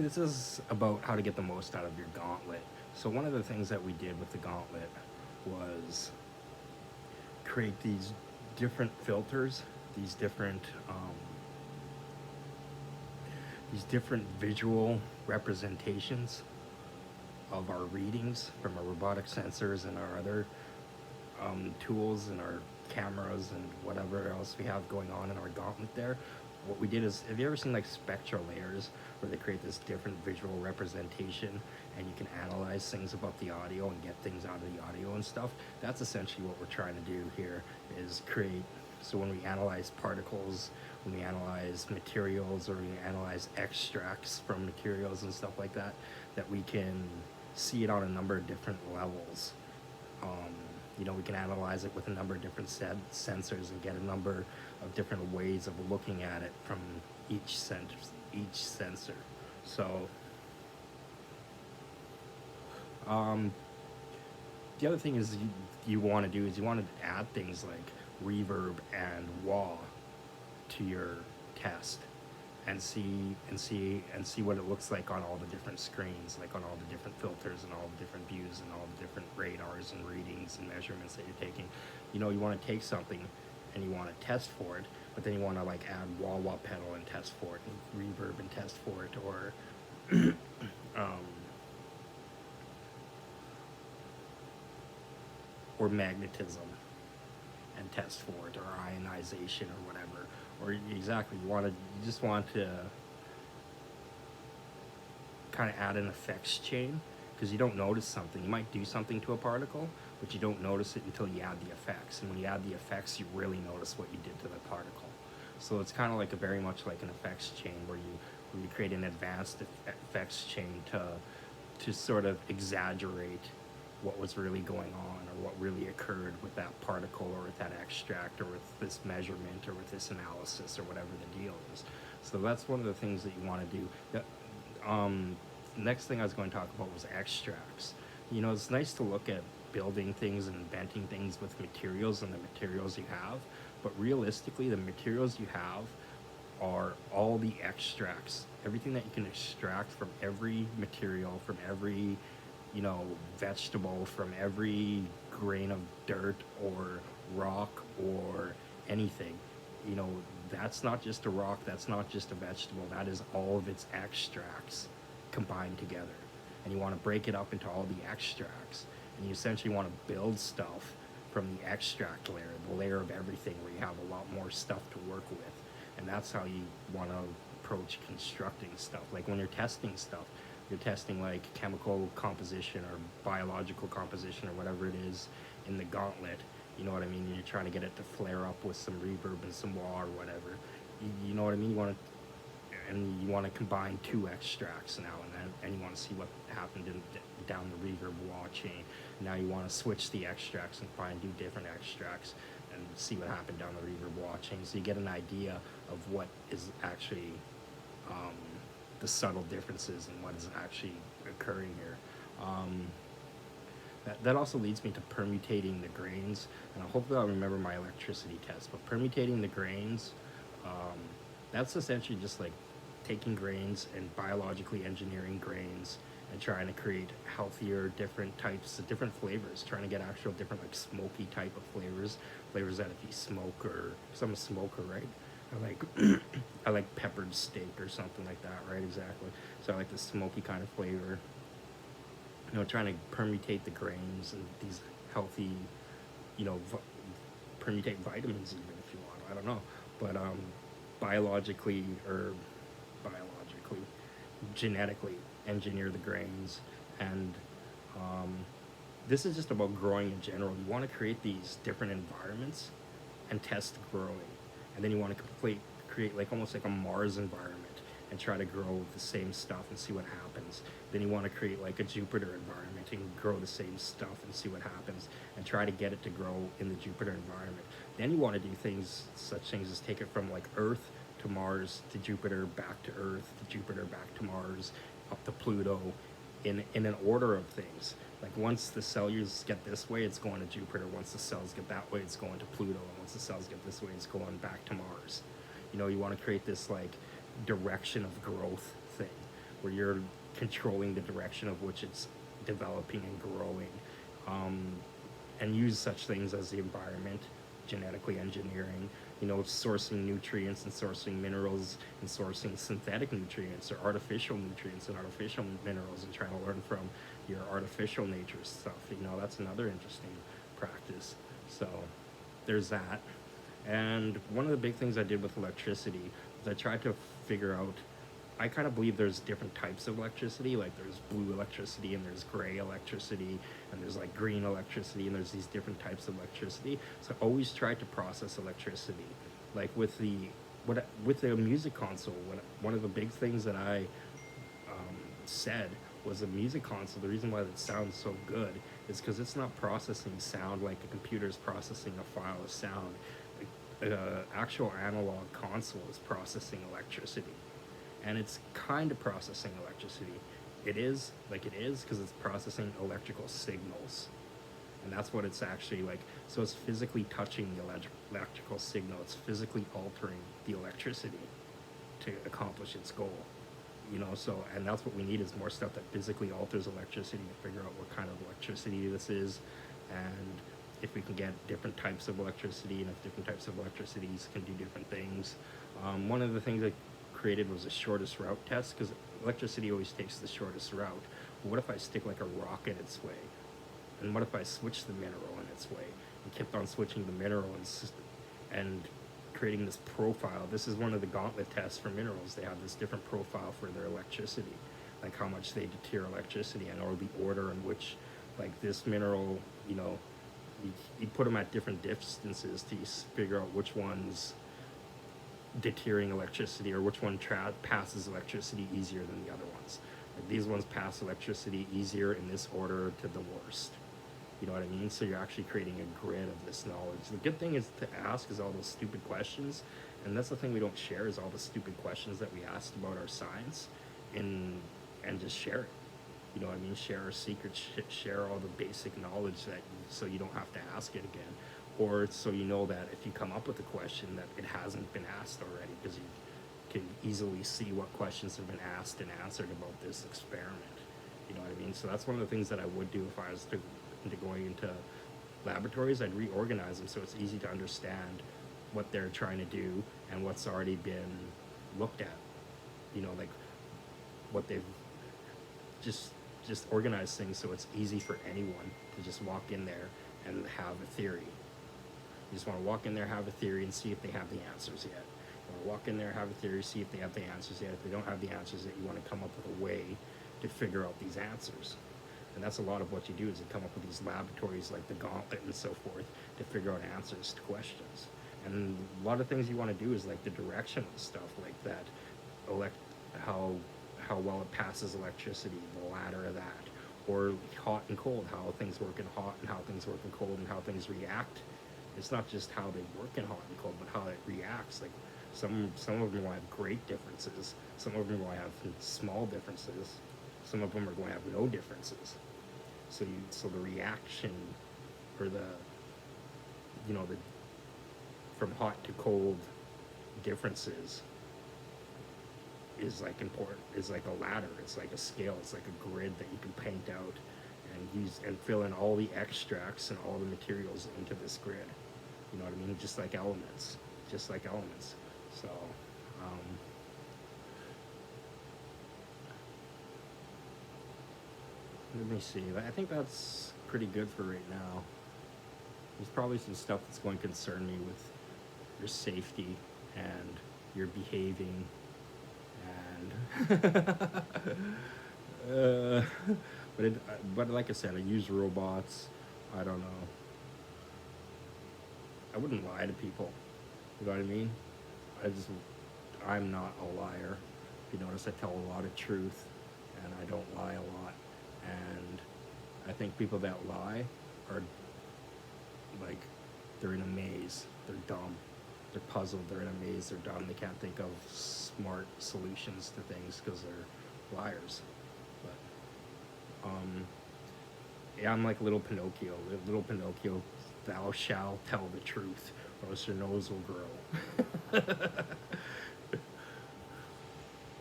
This is about how to get the most out of your gauntlet. So one of the things that we did with the gauntlet was create these different filters, these different um, these different visual representations of our readings from our robotic sensors and our other tools and our cameras and whatever else we have going on in our gauntlet there. What we did is, have you ever seen like spectral layers where they create this different visual representation and you can analyze things about the audio and get things out of the audio and stuff? That's essentially what we're trying to do here, is create, so when we analyze particles, when we analyze materials, or we analyze extracts from materials and stuff like that, that we can see it on a number of different levels. Um, we can analyze it with a number of different sensors and get a number of different ways of looking at it from each sensor. So um, the other thing is you want to do is you want to add things like reverb and wah to your test, and see what it looks like on all the different screens, like on all the different filters and all the different views and all the different radars and readings and measurements that you're taking. You want to take something and you want to test for it, but then you want to like add wah wah pedal and test for it, and reverb and test for it, um, or magnetism and test for it, or ionization or whatever. Or exactly, you just want to kind of add an effects chain, because you don't notice something. You might do something to a particle, but you don't notice it until you add the effects. And when you add the effects, you really notice what you did to the particle. So it's kind of like very much like an effects chain, where you create an advanced effects chain to sort of exaggerate what was really going on, or what really occurred with that particle, or with that extract, or with this measurement, or with this analysis, or whatever the deal is. So that's one of the things that you want to do. Next thing I was going to talk about was extracts. It's nice to look at building things and inventing things with materials and the materials you have, but realistically, the materials you have are all the extracts. Everything that you can extract from every material, from every vegetable, from every grain of dirt or rock or anything. That's not just a rock, that's not just a vegetable, that is all of its extracts combined together. And you want to break it up into all the extracts. And you essentially want to build stuff from the extract layer, the layer of everything, where you have a lot more stuff to work with. And that's how you want to approach constructing stuff. Like when you're testing stuff, you're testing like chemical composition or biological composition or whatever it is in the gauntlet. You know what I mean? You're trying to get it to flare up with some reverb and some wah or whatever. You know what I mean? You want to combine two extracts now, and you want to see what happened down the reverb wah chain. Now you want to switch the extracts and find two different extracts and see what happened down the reverb wah chain, so you get an idea of what is actually the subtle differences and what is actually occurring here. That also leads me to permutating the grains, and hopefully I'll remember my electricity test. But permutating the grains, that's essentially just like taking grains and biologically engineering grains and trying to create healthier, different types of different flavors, trying to get actual different like smoky type of flavors that if you smoke, or because I'm a smoker, right? I like peppered steak or something like that, right? Exactly. So I like the smoky kind of flavor. Trying to permutate the grains and these healthy, permutate vitamins even if you want. I don't know, but biologically or biologically, genetically engineer the grains, and this is just about growing in general. You want to create these different environments and test growing, and then you want to create like almost like a Mars environment and try to grow the same stuff and see what happens. Then you want to create like a Jupiter environment and grow the same stuff and see what happens, and try to get it to grow in the Jupiter environment. Then you want to do such things as take it from like Earth to Mars to Jupiter, back to Earth to Jupiter, back to Mars, up to Pluto, in an order of things. Like once the cells get this way, it's going to Jupiter. Once the cells get that way, it's going to Pluto. And once the cells get this way, it's going back to Mars. You want to create this like direction of growth thing. where you're controlling the direction of which it's developing and growing, um, and use such things as the environment, genetically engineering, sourcing nutrients and sourcing minerals and sourcing synthetic nutrients or artificial nutrients and artificial minerals, and trying to learn from your artificial nature stuff. That's another interesting practice. So there's that. And one of the big things I did with electricity was I tried to figure out, I kind of believe there's different types of electricity. Like there's blue electricity and there's gray electricity and there's like green electricity, and there's these different types of electricity. So I always tried to process electricity. Like with the music console, one of the big things that I said was a music console. The reason why it sounds so good is because it's not processing sound like a computer is processing a file of sound. Actual analog console is processing electricity, and it's kind of processing electricity. It is because it's processing electrical signals, and that's what it's actually like. So it's physically touching the electrical signal. It's physically altering the electricity to accomplish its goal. So, and that's what we need, is more stuff that physically alters electricity to figure out what kind of electricity this is, and if we can get different types of electricity, and if different types of electricities can do different things. One of the things I created was a shortest route test, because electricity always takes the shortest route. But what if I stick like a rock in its way? And what if I switch the mineral in its way, and kept on switching the mineral and creating this profile? This is one of the Gauntlet tests for minerals. They have this different profile for their electricity, like how much they deter electricity, and or the order in which, like this mineral, you put them at different distances to figure out which one's deterring electricity, or which one passes electricity easier than the other ones. Like these ones pass electricity easier in this order to the worst. You know what I mean? So you're actually creating a grid of this knowledge. The good thing is to ask is all those stupid questions, and that's the thing we don't share, is all the stupid questions that we asked about our science, and just share it. You know what I mean? Share our secrets, share all the basic knowledge so you don't have to ask it again. Or so you know that if you come up with a question, that it hasn't been asked already, because you can easily see what questions have been asked and answered about this experiment. You know what I mean? So that's one of the things that I would do if I was into going into laboratories. I'd reorganize them so it's easy to understand what they're trying to do and what's already been looked at. Like what they've just organize things so it's easy for anyone to just walk in there and have a theory. You just want to walk in there, have a theory, and see if they have the answers yet. You want to walk in there, have a theory, see if they have the answers yet. If they don't have the answers yet, you want to come up with a way to figure out these answers. And that's a lot of what you do, is you come up with these laboratories like the Gauntlet and so forth to figure out answers to questions. And a lot of things you want to do is like the direction of stuff, like that, how well it passes electricity, the ladder of that, or hot and cold, how things work in hot and how things work in cold, and how things react. It's not just how they work in hot and cold, but how it reacts. Like some of them will have great differences, some of them will have small differences, some of them are going to have no differences. So the reaction, or the from hot to cold differences is like important. It's like a ladder, it's like a scale, it's like a grid that you can paint out and use and fill in all the extracts and all the materials into this grid. You know what I mean? Just like elements. So let me see. I think that's pretty good for right now. There's probably some stuff that's going to concern me with your safety and your behaving, and but like I said, I use robots. I don't know. I wouldn't lie to people. You know what I mean? I'm not a liar. If you notice, I tell a lot of truth, and I don't lie a lot. And I think people that lie are like, they're in a maze. They're dumb. They're puzzled. They're in a maze. They're dumb. They can't think of smart solutions to things because they're liars. But yeah, I'm like little Pinocchio. Little Pinocchio, thou shalt tell the truth, or else your nose will grow.